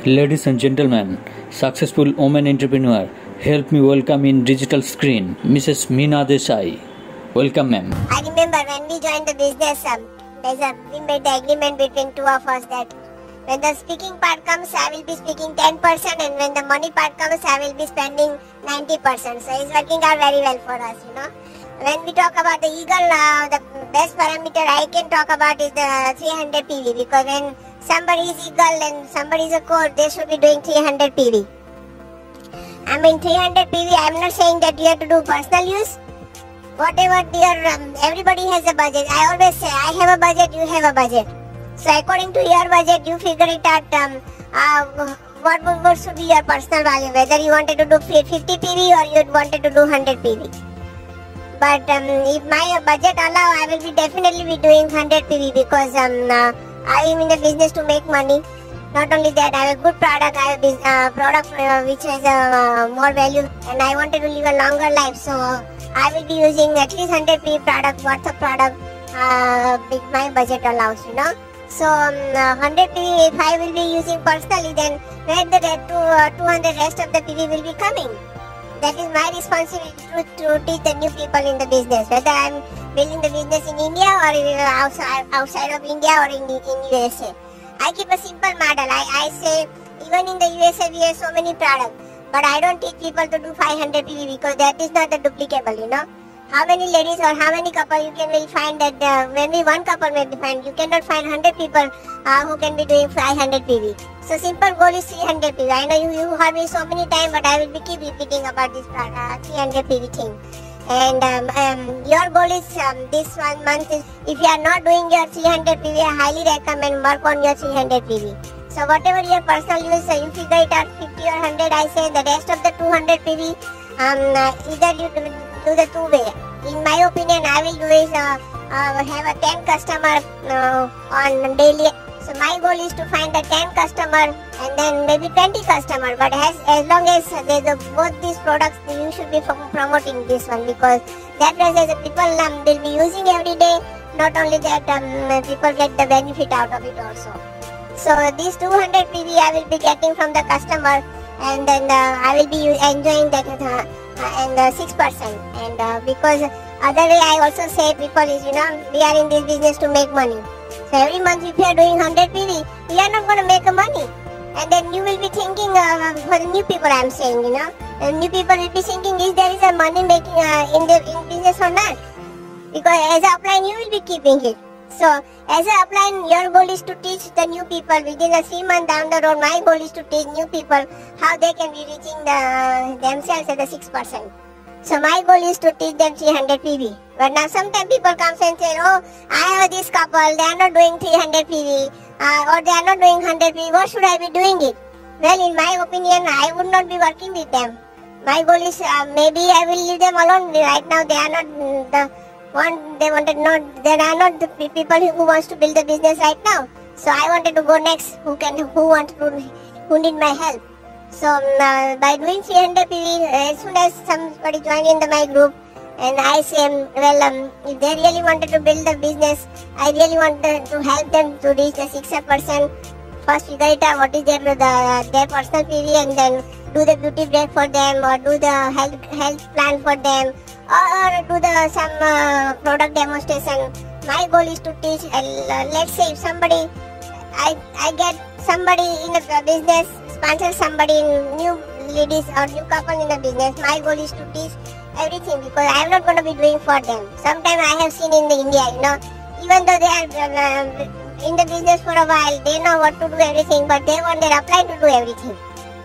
Ladies and gentlemen, successful woman entrepreneur, help me welcome in digital screen, Mrs. Meena Desai. Welcome, ma'am. I remember when we joined the business, we made the agreement between two of us that when the speaking part comes, I will be speaking 10%, and when the money part comes, I will be spending 90%. So it's working out very well for us, When we talk about the eagle, the best parameter I can talk about is the 300 PV, because when somebody is eagle and somebody is a core, they should be doing 300 PV. I mean 300 PV, I am not saying that you have to do personal use. Whatever everybody has a budget. I always say, I have a budget, you have a budget. So according to your budget, you figure it out, what should be your personal value, whether you wanted to do 50 PV or you wanted to do 100 PV. But if my budget allow, I will definitely be doing 100 PV, because I am in the business to make money. Not only that, I have a good product, I have a product which has more value, and I wanted to live a longer life. So I will be using at least 100 PV product, worth of product, if my budget allows, So 100 PV, if I will be using personally, then where the 200 rest of the PV will be coming? That is my responsibility to teach the new people in the business, whether I am building the business in India or outside of India or in USA. I keep a simple model. I say, even in the USA we have so many products, but I don't teach people to do 500 PV, because that is not the duplicable, How many ladies or how many couple you can really find that maybe one couple may be found. You cannot find 100 people who can be doing 500 PV. So simple goal is 300 PV. I know you heard me so many times, but I will keep repeating about this 300 PV thing. And your goal is this 1 month is, if you are not doing your 300 PV, I highly recommend work on your 300 PV. So whatever your personal use, you figure it out 50 or 100. I say the rest of the 200 PV, either you do the two way. In my opinion, I will do is have a 10 customer on daily. So my goal is to find the 10 customer and then maybe 20 customer. But as long as both these products, you should be promoting this one, because that way the people will be using every day. Not only that, people get the benefit out of it also. So these 200 PV I will be getting from the customer, and then I will be enjoying that and 6%. And because other way I also say people is, we are in this business to make money. So every month if you are doing 100 PV, we are not going to make a money. And then you will be thinking, for the new people I am saying, and new people will be thinking, is there is a money making in business or not? Because as an upline you will be keeping it. So as an upline, your goal is to teach the new people within a 3 months down the road. My goal is to teach new people how they can be reaching themselves at the 6%. So my goal is to teach them 300 PV. But now sometimes people come and say, oh, I have this couple, they are not doing 300 PV, or they are not doing 100 PV, what should I be doing it? Well, in my opinion, I would not be working with them. My goal is maybe I will leave them alone. Right now they are not the one, they are not the people who wants to build the business right now. So I wanted to go next, who need my help. So by doing 300 PV, as soon as somebody joined in my group, and I say, well, if they really wanted to build the business, I really wanted to help them to reach the 6%. First figure it out what is their personal PV, and then do the beauty break for them, or do the health plan for them, or do some product demonstration. My goal is to teach. Let's say if somebody, I get somebody in the business, sponsor somebody, new ladies or new couple in the business. My goal is to teach everything, because I am not going to be doing for them. Sometimes I have seen in the India, even though they are in the business for a while, they know what to do everything, but they want their upline to do everything.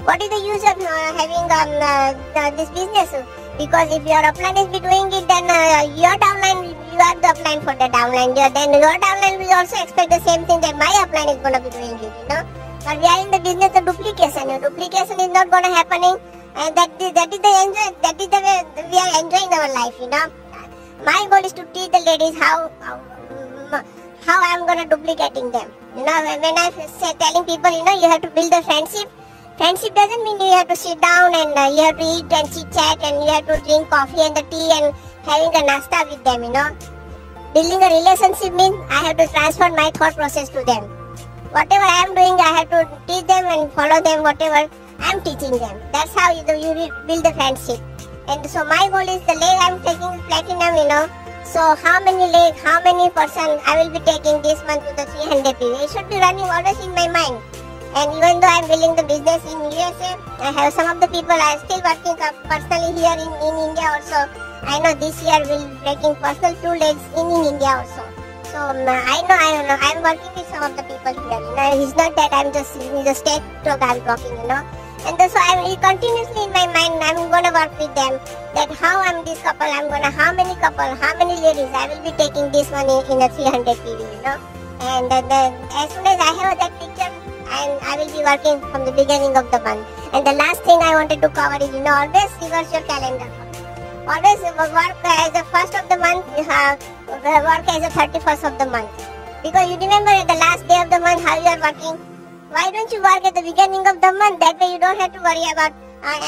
What is the use of having this business? Because if your upline is be doing it, then your downline, you are the upline for the downline. Then your downline will also expect the same thing that my upline is going to be doing it, But we are in the business of duplication. Duplication is not going to happening, and that is the way we are enjoying our life, My goal is to teach the ladies how I am going to duplicating them. When I say telling people, you have to build a friendship. Friendship doesn't mean you have to sit down and you have to eat and chit chat and you have to drink coffee and the tea and having a nasta with them, Building a relationship means I have to transfer my thought process to them. whatever I am doing, I have to teach them and follow them whatever I am teaching them. That's how you build the friendship. And so my goal is the leg I am taking platinum, So how many leg, how many person I will be taking this month to the 300 people. It should be running always in my mind. And even though I am building the business in USA, I have some of the people I am still working personally here in India also. I know this year will breaking personal 2 legs in India also. So I know I am working with some of the people here. It's not that I am just in the state talk I am talking, And so I will continuously in my mind, I am going to work with them. That how I am this couple, how many couple, how many ladies, I will be taking this money in a 300 PV, And then as soon as I have that picture, I will be working from the beginning of the month. And the last thing I wanted to cover is, always reverse your calendar. Always work as the first of the month, work as the 31st of the month. Because you remember at the last day of the month how you are working. Why don't you work at the beginning of the month? That way you don't have to worry about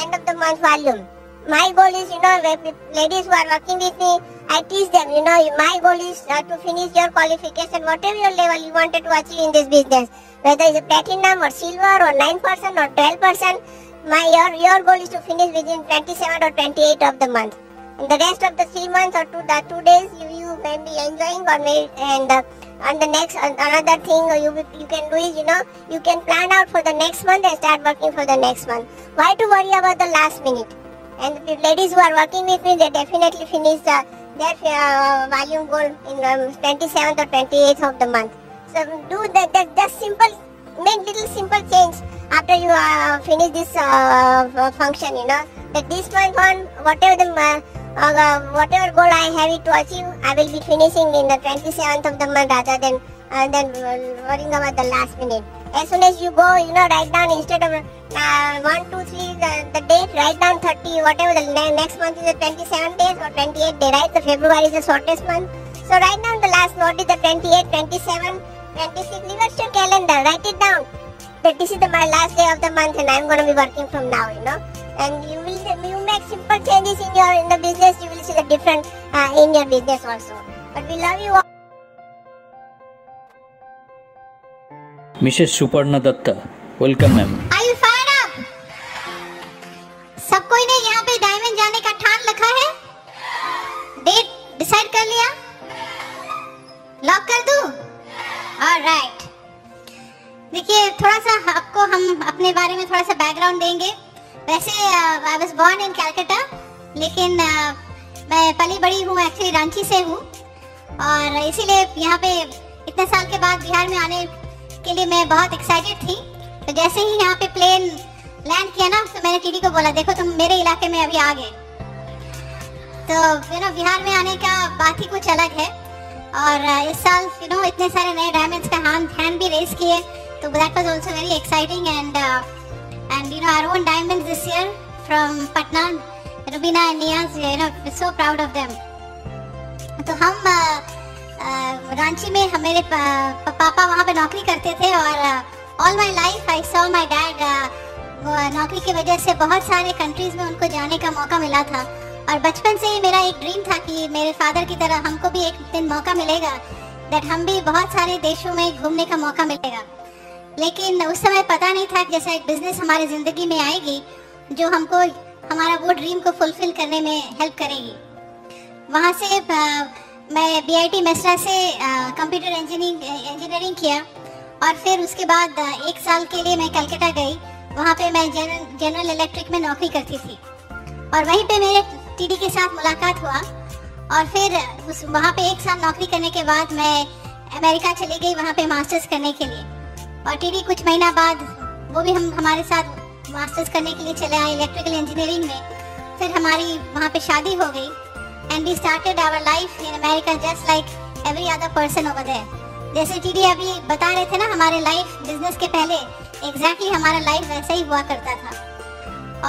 end of the month volume. My goal is, ladies who are working with me, I teach them, my goal is to finish your qualification, whatever your level you wanted to achieve in this business. Whether it's a platinum or silver or 9% or 12%, your goal is to finish within 27 or 28 of the month. And the rest of the 3 months or 2 days, you may be enjoying and the next another thing you can do is you can plan out for the next month and start working for the next month. Why to worry about the last minute? And the ladies who are working with me, they definitely finish their volume goal in 27th or 28th of the month. So do that just simple, make little simple change after you finish this function. That this month on whatever goal I have it to achieve, I will be finishing in the 27th of the month rather than worrying about the last minute. As soon as you go, write down instead of 1, 2, 3 the date, write down 30, whatever the next month is the 27 days or 28 days, right? The February is the shortest month. So write down the last, what is the 28, 27, 26, reverse your calendar, write it down. That this is my last day of the month and I am going to be working from now, And you make simple changes in the business, you will see the different in your business also. But we love you all. Mrs. Suparna Datta, welcome ma'am. Are you fired up? सब कोई ने यहाँ पे diamond जाने का ठान रखा है? डेट डिसाइड कर लिया? लॉक कर दूँ? Alright. देखिए थोड़ा सा आपको हम अपने बारे में थोड़ा सा बैकग्राउंड देंगे. वैसे I was born in Calcutta, लेकिन मैं पली बड़ी हूँ एक्चुअली रांची से हूँ और इसीलिए यहाँ पे इतने साल के बाद बिहार में आने के लिए मैं बहुत एक्साइटेड थी. तो जैसे ही यहाँ पे प्लेन लैंड किया ना, तो मैंने टीडी को बोला देखो तुम मेरे इलाके में अभी आ गए. तो बिहार में आने का बात ही कुछ अलग है. और इस साल इतने सारे नए डायमंड्स का हैंड भी रेस किए, तो that was also very exciting. And our own diamonds this year from Patna, Rubina and Niyaz, we're so proud of them. तो हम रांची में मेरे पापा वहाँ पे नौकरी करते थे और all my life I saw my dad. नौकरी की वजह से बहुत सारे कंट्रीज में उनको जाने का मौका मिला था और बचपन से ही मेरा एक ड्रीम था कि मेरे फादर की तरह हमको भी एक दिन मौका मिलेगा दैट हम भी बहुत सारे देशों में घूमने का मौका मिलेगा. लेकिन उस समय पता नहीं था कि जैसा एक बिजनेस हमारी ज़िंदगी में आएगी जो हमको हमारा वो ड्रीम को फुलफिल करने में हेल्प करेगी. वहाँ से मैं BIT मेसरा से कंप्यूटर इंजीनियरिंग किया और फिर उसके बाद 1 साल के लिए मैं कलकत्ता गई. वहाँ पे मैं जनरल इलेक्ट्रिक में नौकरी करती थी और वहीं पे मेरे टीडी के साथ मुलाकात हुआ. और फिर वहाँ पे 1 साल नौकरी करने के बाद मैं अमेरिका चली गई वहाँ पे मास्टर्स करने के लिए. और टीडी कुछ महीना बाद वो भी हमारे साथ मास्टर्स करने के लिए चले आए इलेक्ट्रिकल इंजीनियरिंग में. फिर हमारी वहाँ पे शादी हो गई. And we started our life in America just like every other person over there. जैसे टीडी अभी बता रहे थे ना, हमारे लाइफ बिजनेस के पहले एग्जैक्टली हमारा लाइफ वैसे ही हुआ करता था.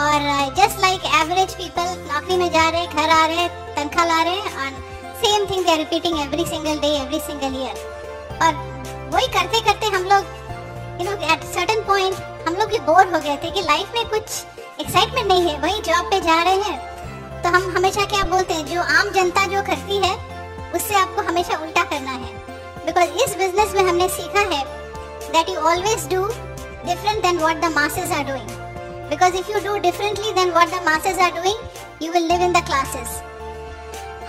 और जस्ट लाइक एवरेज पीपल नौकरी में जा रहे, घर आ रहे, तनख्वाह ला रहे और same thing they are repeating every single day, every single year. और वही करते करते हम लोग एट सर्टेन पॉइंट हम लोग भी बोर हो गए थे कि लाइफ में कुछ एक्साइटमेंट नहीं है, वही जॉब पे जा रहे हैं. तो हम हमेशा क्या बोलते हैं, जो आम जनता जो करती है उससे आपको हमेशा उल्टा करना है. बिकॉज इस बिजनेस में हमने सीखा है that you always do different than what the masses are doing. Because if you do differently than what the masses are doing, you will live in the classes.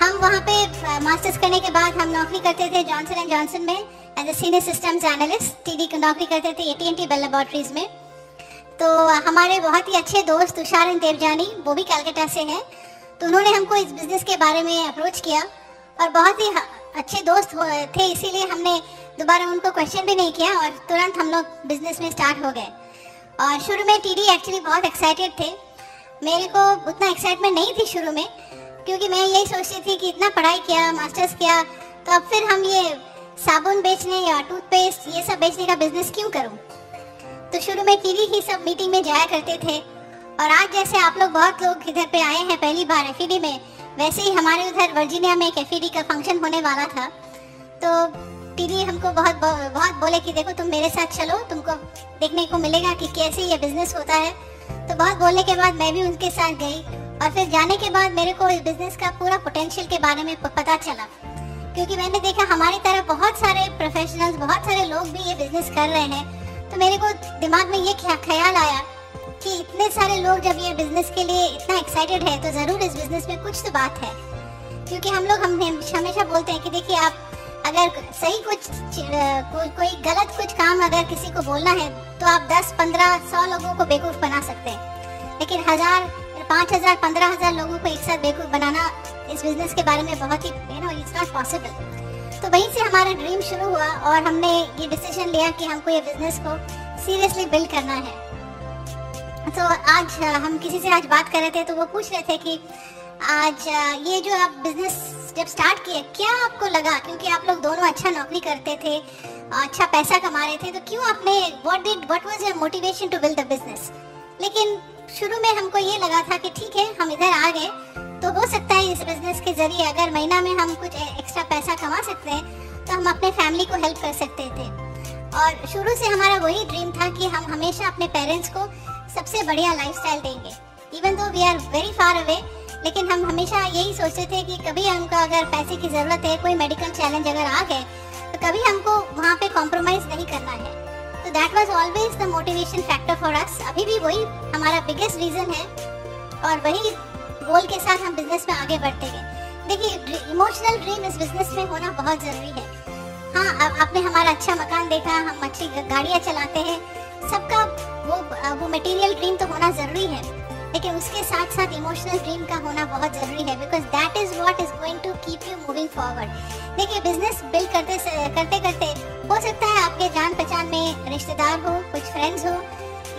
हम वहाँ पे मास्टर्स करने के बाद हम नौकरी करते थे जॉनसन एंड जॉनसन में as a senior systems analyst, TD की नौकरी करते थे AT&T बेल लैबोरेटरीज में। तो हमारे बहुत ही अच्छे दोस्त तुषार एंड देवजानी, वो भी कलकत्ता से हैं, तो उन्होंने हमको इस बिज़नेस के बारे में अप्रोच किया और बहुत ही अच्छे दोस्त थे, इसीलिए हमने दोबारा उनको क्वेश्चन भी नहीं किया और तुरंत हम लोग बिज़नेस में स्टार्ट हो गए। और शुरू में टीडी एक्चुअली बहुत एक्साइटेड थे, मेरे को उतना एक्साइटमेंट नहीं थी शुरू में, क्योंकि मैं यही सोचती थी कि इतना पढ़ाई किया, मास्टर्स किया, तो अब फिर हम ये साबुन बेचने या टूथपेस्ट ये सब बेचने का बिजनेस क्यों करूं। तो शुरू में टीडी ही सब मीटिंग में जाया करते थे और आज जैसे आप लोग बहुत लोग इधर पे आए हैं पहली बार एफईडी में, वैसे ही हमारे उधर वर्जीनिया में एक एफईडी का फंक्शन होने वाला था। तो टीडी हमको बहुत बोले कि देखो तुम मेरे साथ चलो, तुमको देखने को मिलेगा कि कैसे ये बिजनेस होता है। तो बहुत बोलने के बाद मैं भी उनके साथ गई और फिर जाने के बाद मेरे को इस बिजनेस का पूरा पोटेंशियल के बारे में पता चला, क्योंकि मैंने देखा हमारी तरह बहुत सारे प्रोफेशनल्स, बहुत सारे लोग भी ये बिजनेस कर रहे हैं। तो मेरे को दिमाग में ये ख्याल आया कि इतने सारे लोग जब ये बिजनेस के लिए इतना एक्साइटेड है तो ज़रूर इस बिजनेस में कुछ तो बात है। क्योंकि हम लोग हमेशा बोलते हैं कि देखिए आप अगर सही कोई गलत कुछ काम अगर किसी को बोलना है तो आप 10, 15, 100 लोगों को बेवकूफ़ बना सकते हैं, लेकिन 1000, 5000, 15000 लोगों को एक साथ बेवकूफ़ बनाना इस बिजनेस के बारे में बहुत ही इट्स नॉट पॉसिबल। तो वहीं से हमारा ड्रीम शुरू हुआ और हमने ये डिसीजन लिया कि हमको ये बिजनेस को सीरियसली बिल्ड करना है। तो आज हम किसी से आज बात कर रहे थे तो वो पूछ रहे थे कि आज ये जो आप बिजनेस जब स्टार्ट किए क्या आपको लगा, क्योंकि आप लोग दोनों अच्छा नौकरी करते थे, अच्छा पैसा कमा रहे थे, तो क्यों आपने what was your motivation to build the business. लेकिन शुरू में हमको ये लगा था कि ठीक है हम इधर आ गए तो हो सकता है इस बिजनेस के जरिए अगर महीना में हम कुछ एक्स्ट्रा पैसा कमा सकते हैं तो हम अपने फैमिली को हेल्प कर सकते थे। और शुरू से हमारा वही ड्रीम था कि हम हमेशा अपने पेरेंट्स को सबसे बढ़िया लाइफस्टाइल देंगे, even though we are very far away, लेकिन हम हमेशा यही सोचते थे कि कभी हमको अगर पैसे की ज़रूरत है, कोई मेडिकल चैलेंज अगर आ गए तो कभी हमको वहाँ पे कॉम्प्रोमाइज़ नहीं करना है। तो that was always the motivation factor for us. अभी भी वही हमारा बिगेस्ट रीज़न है और वही गोल के साथ हम बिजनेस में आगे बढ़ते गए। देखिए इमोशनल ड्रीम इस बिजनेस में होना बहुत ज़रूरी है। हाँ, आपने हमारा अच्छा मकान देखा, हम अच्छी गाड़ियाँ चलाते हैं, सबका वो मटेरियल ड्रीम तो होना ज़रूरी है, लेकिन उसके साथ साथ इमोशनल ड्रीम का होना बहुत ज़रूरी है, because that is what is going to keep you moving forward. देखिए बिजनेस बिल्ड करते करते हो सकता है आपके जान पहचान में रिश्तेदार हो, कुछ फ्रेंड्स हो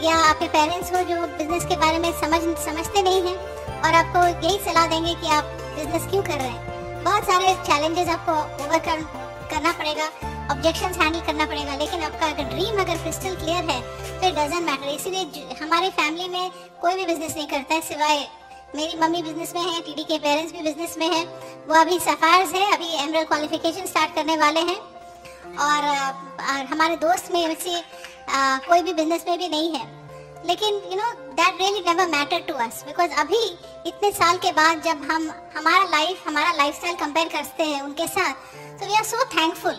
या आपके पेरेंट्स हो जो बिजनेस के बारे में समझते नहीं हैं और आपको यही सलाह देंगे कि आप बिजनेस क्यों कर रहे हैं। बहुत सारे चैलेंजेस आपको ओवरकम करना पड़ेगा, ऑब्जेक्शंस हैंडल करना पड़ेगा, लेकिन आपका अगर ड्रीम अगर क्रिस्टल क्लियर है तो इट डजंट मैटर। इसीलिए हमारे फैमिली में कोई भी बिजनेस नहीं करता है, सिवाय मेरी मम्मी बिजनेस में है, टीडी के पेरेंट्स भी बिजनेस में है, वो अभी सफायर्स है, अभी एमरल्ड क्वालिफिकेशन स्टार्ट करने वाले हैं और हमारे दोस्त में वैसे कोई भी बिजनेस में भी नहीं है। लेकिन you know that really never matter to us, because अभी इतने साल के बाद जब हम हमारा लाइफस्टाइल कंपेयर करते हैं उनके साथ, तो वी आर सो थैंकफुल।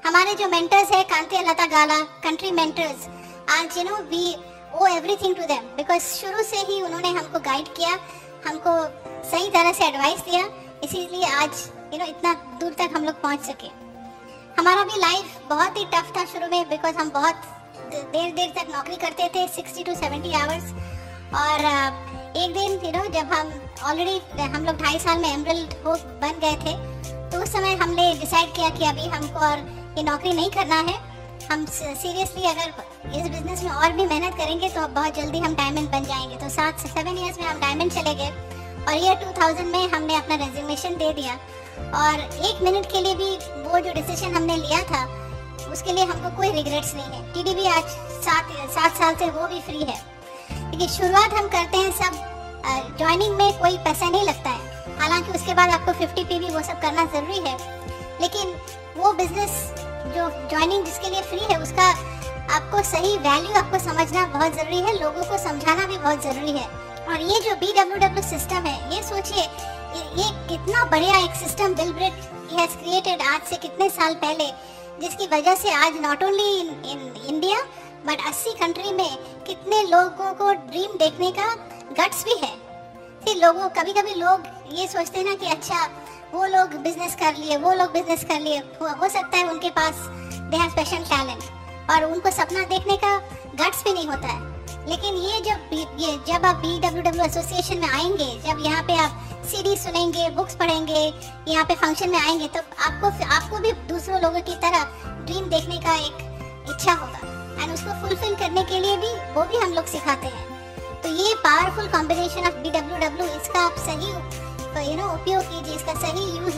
हमारे जो मेंटर्स है कांति लता गाला, कंट्री मेंटर्स, आज you know we owe everything to them, because शुरू से ही उन्होंने हमको गाइड किया, हमको सही तरह से एडवाइस दिया, इसीलिए आज यू नो इतना दूर तक हम लोग पहुंच सके। हमारा भी लाइफ बहुत ही टफ था शुरू में, बिकॉज हम बहुत देर तक नौकरी करते थे, 60 to 70 आवर्स। और एक दिन यू नो जब हम लोग 2.5 साल में एमरल्ड हो बन गए थे, तो उस समय हमने डिसाइड किया कि अभी हमको और ये नौकरी नहीं करना है, हम सीरियसली अगर इस बिजनेस में और भी मेहनत करेंगे तो बहुत जल्दी हम डायमंड बन जाएंगे। तो 7 से 7 ईयर्स में हम डायमंड चले गए और ईयर 2000 में हमने अपना रेजिग्नेशन दे दिया। और 1 मिनट के लिए भी वो जो डिसीजन हमने लिया था उसके लिए हमको कोई रिग्रेट्स नहीं है। टीडी भी आज 7 साल से वो भी फ्री है। लेकिन शुरुआत हम करते हैं सब ज्वाइनिंग में कोई पैसा नहीं लगता है, हालांकि उसके बाद आपको 50 PV वो सब करना ज़रूरी है, लेकिन वो बिजनेस जो ज्वाइनिंग जिसके लिए फ्री है उसका आपको सही वैल्यू आपको समझना बहुत ज़रूरी है, लोगों को समझाना भी बहुत ज़रूरी है। और ये जो BWW सिस्टम है, ये सोचिए ये कितना बढ़िया एक system Bill Britt has created आज से कितने साल पहले, जिसकी वजह से आज not only in India but 80 country में कितने लोगों को ड्रीम देखने का गट्स भी है। फिर लोगों कभी कभी लोग ये सोचते हैं ना कि अच्छा वो लोग बिजनेस कर लिए, वो लोग बिजनेस कर लिए, हो सकता है उनके पास दे हैव स्पेशल टैलेंट और उनको सपना देखने का गट्स भी नहीं होता है। लेकिन ये जब आप BWW एसोसिएशन में आएंगे, जब यहाँ पे आप सीडी सुनेंगे, बुक्स पढ़ेंगे, यहाँ पे फंक्शन में आएंगे, तो आपको भी दूसरों लोगों की तरह ड्रीम देखने का एक इच्छा होगा एंड उसको फुलफिल करने के लिए भी वो भी हम लोग सिखाते हैं। तो ये पावरफुल कॉम्बिनेशन ऑफ BWW, इसका आप सही उपयोग कीजिए, इसका सही यूज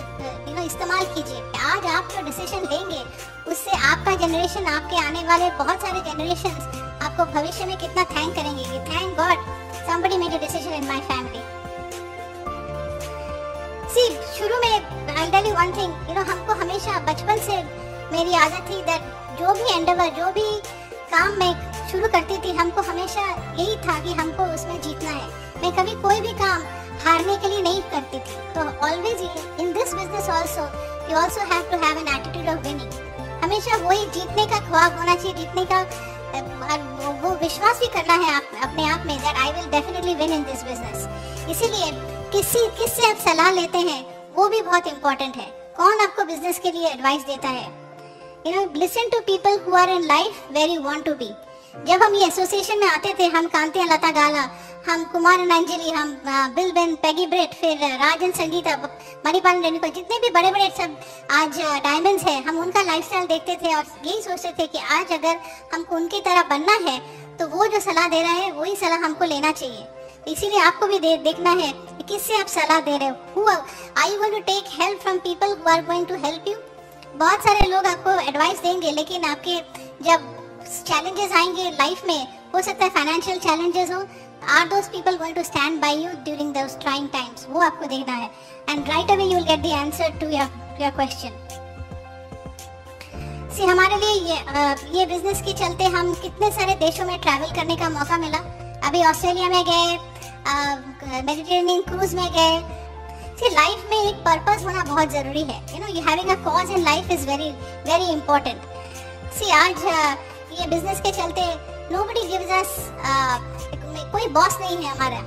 इस्तेमाल कीजिए। आज आप जो डिसीजन लेंगे उससे आपका जनरेशन, आपके आने वाले बहुत सारे जनरेशंस आपको भविष्य में कितना थैंक करेंगे कि thank God somebody made a decision in my family। See, शुरू में I'll tell you one thing, हमको हमेशा बचपन से मेरी आदत थी that जो भी एंडेवर, जो भी काम मैं शुरू करती थी, हमको हमेशा यही था कि हमको उसमें जीतना है। मैं कभी कोई भी काम हारने के लिए नहीं करती थी। तो always in this business also you also have to have an attitude of winning. हमेशा वही जीतने का ख्वाब होना चाहिए, जीतने का वो विश्वास भी करना है अपने आप में that I will definitely win in this business. इसीलिए किससे आप सलाह लेते हैं वो भी बहुत इंपॉर्टेंट है। कौन आपको बिजनेस के लिए एडवाइस देता है? Listen to people who are in life where you want to be. जब हम ये एसोसिएशन में आते थे, हम कांति लता गाला, हम कुमार अंजलि, हम बिल बेन, पेगी ब्रेट, फिर राजन संगीता, मणिपाल रेणुका, जितने भी बड़े बड़े सब आज डायमंड्स हैं, हम उनका लाइफस्टाइल देखते थे और यही सोचते थे कि आज अगर हमको उनकी तरह बनना है तो वो जो सलाह दे रहा है वही सलाह हमको लेना चाहिए। इसीलिए आपको भी देखना है कि किससे आप सलाह दे रहे हो। Are you going to take help from people who are going to help you? बहुत सारे लोग आपको एडवाइस देंगे, लेकिन आपके जब चैलेंजेस आएंगे लाइफ में, हो सकता है फाइनेंशियल चैलेंजेस हो, are those people going to stand by you during those trying times? वो आपको देखना है and right away you will get the answer to your question. See, हमारे लिए ये बिजनेस के चलते हम कितने सारे देशों में ट्रैवल करने का मौका मिला। अभी ऑस्ट्रेलिया में गए, मेडिटेरेनियन क्रूज में गए। सी, लाइफ में एक पर्पस होना बहुत जरूरी है। You having a cause in life is very very important. See, आज ये बिजनेस के चलते नोबडी गिव्स अस, कोई बॉस नहीं है हमारा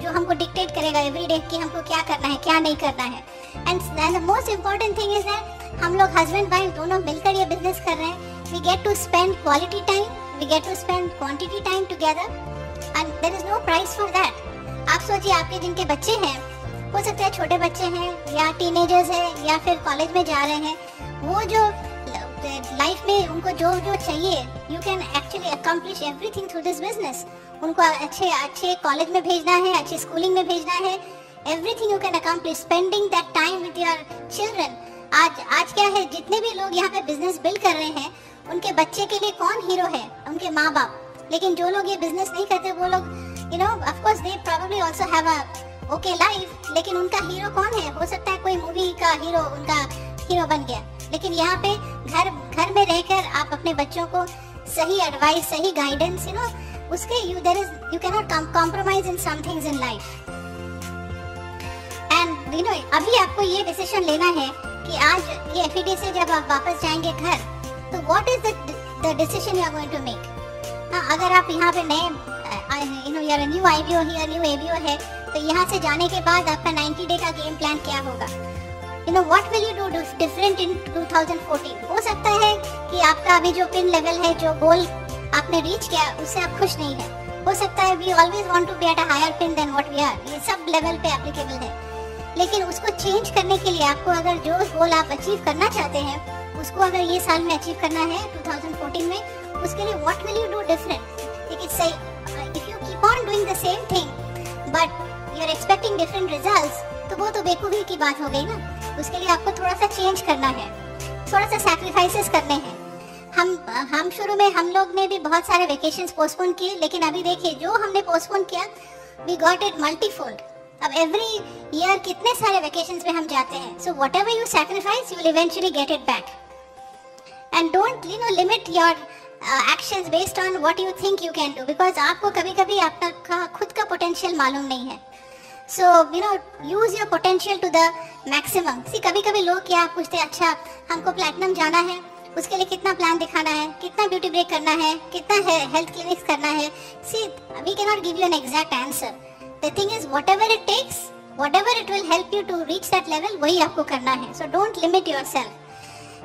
जो हमको डिक्टेट करेगा एवरी डे कि हमको क्या करना है, क्या नहीं करना है। And the most important thing is that हम लोग हस्बैंड वाइफ दोनों मिलकर ये बिजनेस कर रहे हैं। We get to spend quality time, we get to spend quantity time together and there is no price for that. आप सोचिए, आपके जिनके बच्चे हैं, हो सकता है छोटे बच्चे हैं या टीनेजर्स हैं या फिर कॉलेज में जा रहे हैं, वो जो लाइफ में उनको जो जो चाहिए, you can actually accomplish everything through this business. उनको अच्छे कॉलेज में भेजना है, अच्छी स्कूलिंग में भेजना है, everything you can accomplish spending that time with your children. आज क्या है, जितने भी लोग यहाँ पे बिजनेस बिल्ड कर रहे हैं, उनके बच्चे के लिए कौन हीरो है? उनके माँ बाप। लेकिन जो लोग ये बिजनेस नहीं करते, वो लोग of course they probably also have a okay life, लेकिन उनका हीरो कौन है? हो सकता है कोई मूवी का हीरो उनका हीरो बन गया। लेकिन यहाँ पे घर में रहकर आप अपने बच्चों को सही एडवाइस, सही गाइडेंस, उसके you can not compromise in some things in life. And अभी आपको ये डिसीजन लेना है कि आज ये एफईडी से जब आप वापस जाएंगे घर, तो what is the decision you are going to make. अगर आप यहाँ पे नए यू आर न्यू आईबीओ या न्यू एबीओ है, तो यहाँ से जाने के बाद आपका 90 डे का गेम प्लान क्या होगा? What will you do different in 2014? हो सकता है कि आपका अभी जो पिन लेवल है, जो गोल आपने रीच किया, उससे आप खुश नहीं है। हो सकता है we always want to be at a higher pin than what we are, ये सब लेवल पे एप्लीकेबल है। लेकिन उसको चेंज करने के लिए आपको अगर जो गोल आप अचीव करना चाहते हैं, उसको अगर ये साल में अचीव करना है 2014 में, उसके लिए what will you do different? लेकिन सही, if you keep on doing the same thing but you are expecting different results, तो वो तो बेवकूफ़ी की बात हो गई ना। उसके लिए आपको थोड़ा सा चेंज करना है, थोड़ा सा सैक्रिफाइसेस करने हैं। हम शुरू में हम लोग ने भी बहुत सारे वेकेशंस पोस्टपोन किए, लेकिन अभी देखिए जो हमने पोस्टपोन किया, वी गॉट इट मल्टीफोल्ड। अब एवरी ईयर कितने सारे वेकेशंस में हम जाते हैं। So whatever you sacrifice, you will eventually get it back. And don't limit your actions based on what you think you can do, because आपको कभी कभी आपका खुद का पोटेंशियल मालूम नहीं है। So use your potential to the maximum. See, कभी कभी लोग क्या पूछते हैं, अच्छा हमको प्लैटिनम जाना है, उसके लिए कितना प्लान दिखाना है, कितना ब्यूटी ब्रेक करना है, कितना हेल्थ क्लिनिक्स करना है. See we can not give you an exact answer. The thing is whatever it takes, whatever it will help you to reach that level, वही आपको करना है. So don't limit yourself.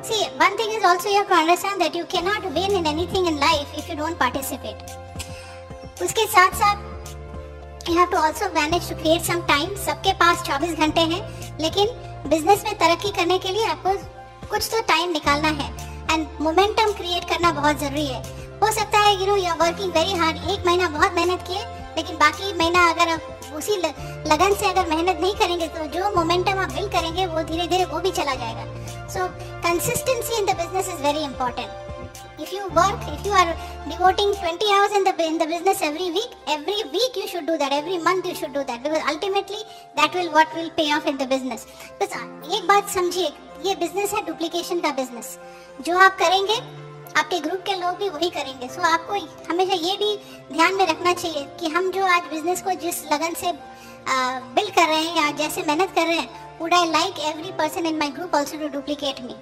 See, one thing is also you have to understand that you cannot win in anything in life if you don't participate. उसके साथ साथ you have to also manage to create some time. सबके पास 24 घंटे हैं, लेकिन business में तरक्की करने के लिए आपको कुछ तो टाइम निकालना है. एंड मोमेंटम क्रिएट करना बहुत जरूरी है. हो सकता है you are working very hard, एक महीना बहुत मेहनत किए, लेकिन बाकी महीना अगर आप उसी लगन से अगर मेहनत नहीं करेंगे तो जो मोमेंटम आप बिल्ड करेंगे वो धीरे धीरे वो भी चला जाएगा. So consistency in the business is very important. If you are devoting 20 hours in the business every week you should do that. Every month you should do that, because ultimately that will pay off in the business. बस एक बात समझिए, ये business है duplication का business. जो आप करेंगे आपके ग्रुप के लोग भी वही करेंगे. सो आपको हमेशा ये भी ध्यान में रखना चाहिए कि हम जो आज बिजनेस को जिस लगन से बिल्ड कर रहे हैं या जैसे मेहनत कर रहे हैं, would I like every person in my group also to duplicate me?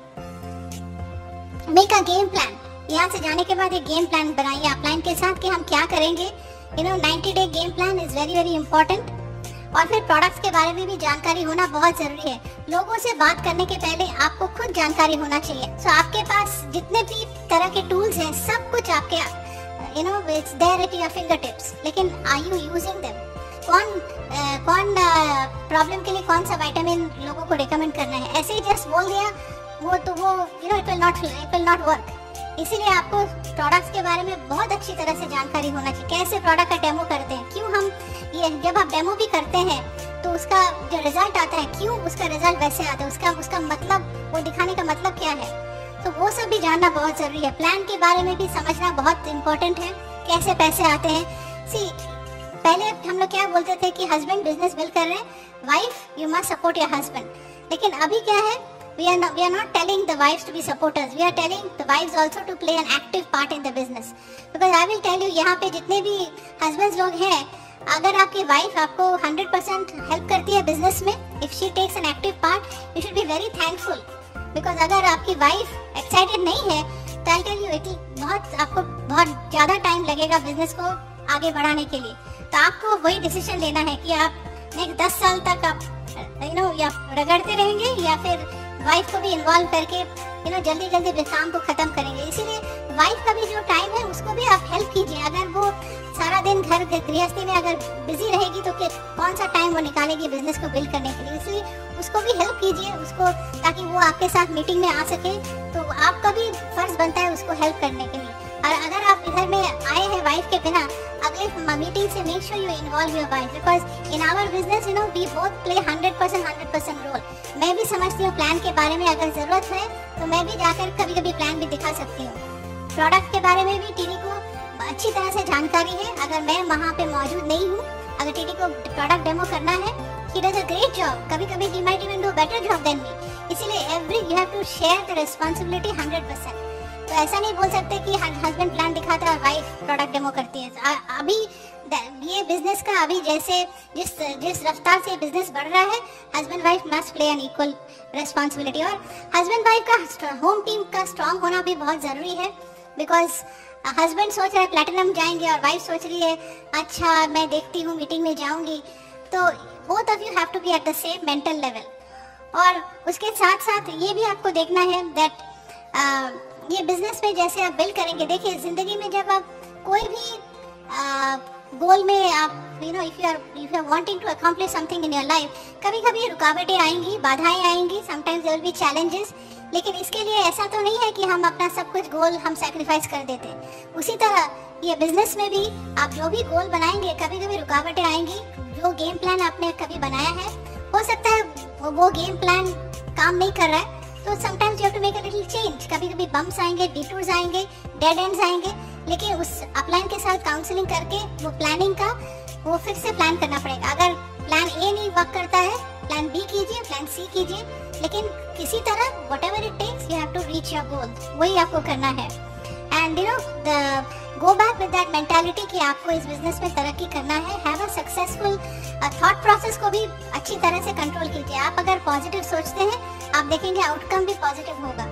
Make a game plan. यहाँ से जाने के बाद एक गेम प्लान बनाइए अपलाइन के साथ कि हम क्या करेंगे. 90-day game plan is very very important. और फिर प्रोडक्ट्स के बारे में भी जानकारी होना बहुत जरूरी है. लोगों से बात करने के पहले आपको खुद जानकारी होना चाहिए. सो आपके पास जितने भी तरह के टूल्स हैं, सब कुछ आपके it's there at your fingertips, लेकिन are you using them? कौन प्रॉब्लम के लिए कौन सा विटामिन लोगों को रिकमेंड करना है, ऐसे ही जस्ट बोल दिया वो इट विल नॉट वर्क. इसीलिए आपको प्रोडक्ट्स के बारे में बहुत अच्छी तरह से जानकारी होना चाहिए. कैसे प्रोडक्ट का डेमो करते हैं, क्यों हम ये जब आप डेमो भी करते हैं तो उसका जो रिजल्ट आता है, क्यों उसका रिजल्ट वैसे आता है, उसका मतलब, वो दिखाने का मतलब क्या है. तो वो सब भी जानना बहुत जरूरी है. प्लान के बारे में भी समझना बहुत इम्पोर्टेंट है, कैसे पैसे आते हैं. सी पहले हम लोग क्या बोलते थे कि हस्बैंड बिजनेस बिल्ड कर रहे हैं, wife you must support your husband. लेकिन अभी क्या है, we are not telling the wives to be supporters, we are telling the wives also to play an active part in the business. Because I will tell you, यहाँ पे जितने भी husbands लोग हैं, अगर आपकी वाइफ आपको 100% हेल्प करती है बिजनेस में, if she takes an active part, you should be very thankful. Because अगर आपकी वाइफ एक्साइटेड नहीं है तो I'll tell you आपको बहुत ज़्यादा टाइम लगेगा बिजनेस को आगे बढ़ाने के लिए. तो आपको वही डिसीजन लेना है कि आप नेक्स्ट 10 साल तक आप या रगड़ते रहेंगे या फिर वाइफ को भी इन्वॉल्व करके जल्दी काम को खत्म करेंगे. इसीलिए वाइफ का भी जो टाइम है उसको भी आप हेल्प कीजिए. अगर वो सारा दिन घर गृहस्थी में अगर बिजी रहेगी तो कौन सा टाइम वो निकालेगी बिजनेस को बिल्ड करने के लिए. इसलिए उसको भी हेल्प कीजिए उसको, ताकि वो आपके साथ मीटिंग में आ सके. तो आपका भी फर्ज बनता है उसको हेल्प करने के लिए. और अगर आप इधर में आए हैं वाइफ के बिना, अगले मीटिंग से make sure you involve your wife, because in our business we both play 100% role. मैं भी समझती हूँ प्लान के बारे में, अगर जरूरत है तो मैं भी जाकर कभी कभी प्लान भी दिखा सकती हूँ. प्रोडक्ट के बारे में भी टीडी को अच्छी तरह से जानकारी है. अगर मैं वहाँ पे मौजूद नहीं हूँ, अगर टीडी को प्रोडक्ट डेमो करना है, he does a great job. कभी he might even do better job than me. इसीलिए you have to share the responsibility 100%. तो ऐसा नहीं बोल सकते कि हस्बैंड प्लान दिखाता है और वाइफ प्रोडक्ट डेमो करती है. अभी ये बिजनेस का अभी जैसे जिस रफ्तार से बिजनेस बढ़ रहा है, husband wife must play an equal responsibility. और हस्बैंड वाइफ का होम टीम का स्ट्रांग होना भी बहुत जरूरी है. बिकॉज हस्बैंड सोच रहा है प्लैटिनम जाएंगे और वाइफ सोच रही है अच्छा मैं देखती हूँ मीटिंग में जाऊंगी. तो both of you have to be at the same mental level. और उसके साथ साथ ये भी आपको देखना है दैट ये बिजनेस में जैसे आप बिल्ड करेंगे, देखिए जिंदगी में जब आप कोई भी गोल में आप if you are wanting to accomplish something in your life, कभी कभी रुकावटें आएंगी, बाधाएं आएंगी, sometimes there will be challenges. लेकिन इसके लिए ऐसा तो नहीं है कि हम अपना सब कुछ गोल हम सैक्रिफाइस कर देते. उसी तरह ये बिजनेस में भी आप जो भी गोल बनाएंगे, कभी कभी रुकावटें आएंगी. जो गेम प्लान आपने कभी बनाया है, हो सकता है वो गेम प्लान काम नहीं कर रहा है, तो sometimes you have to make a little change. कभी कभी बम्प्स आएंगे, डिटूर्स आएंगे, डेड एंड्स आएंगे, लेकिन उस अपलाइन के साथ काउंसलिंग करके वो प्लानिंग का वो फिर से प्लान करना पड़ेगा. अगर प्लान ए नहीं वर्क करता है, प्लान बी कीजिए, प्लान सी कीजिए, लेकिन किसी तरह whatever it takes you have to reach your goal, वही आपको करना है. And go back with that mentality कि आपको इस बिजनेस में तरक्की करना है. Have a successful thought process को भी अच्छी तरह से कंट्रोल कीजिए. आप अगर पॉजिटिव सोचते हैं, आप देखेंगे आउटकम भी पॉजिटिव होगा.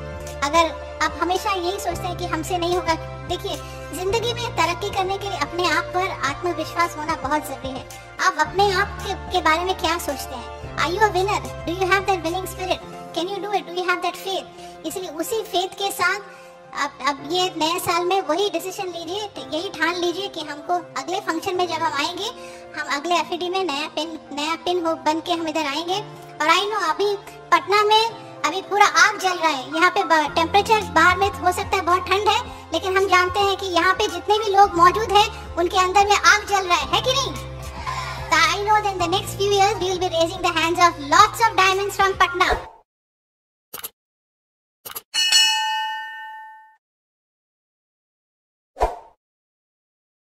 अगर आप हमेशा यही सोचते हैं कि हमसे नहीं होगा, देखिए जिंदगी में तरक्की करने के लिए अपने आप पर आत्मविश्वास होना बहुत जरूरी है। आप अपने आप के बारे में क्या सोचते हैं? Are you a winner? Do you have that winning spirit? Can you do it? Do you have that faith? इसलिए उसी फेथ के साथ अब ये नए साल में वही डिसीजन लीजिए, यही ठान लीजिए कि हमको अगले फंक्शन में जब हम आएंगे, हम अगले एफईडी में नया पिन हो बन के हम इधर आएंगे। और आई नो अभी पटना में अभी पूरा आग जल रहा है, यहाँ पे टेम्परेचर बाहर में हो सकता है बहुत ठंड है, लेकिन हम जानते हैं कि यहाँ पे जितने भी लोग मौजूद हैं उनके अंदर में आग जल रहा है कि नहीं? So I know that in the next few years we will be raising the hands of lots of diamonds from Patna.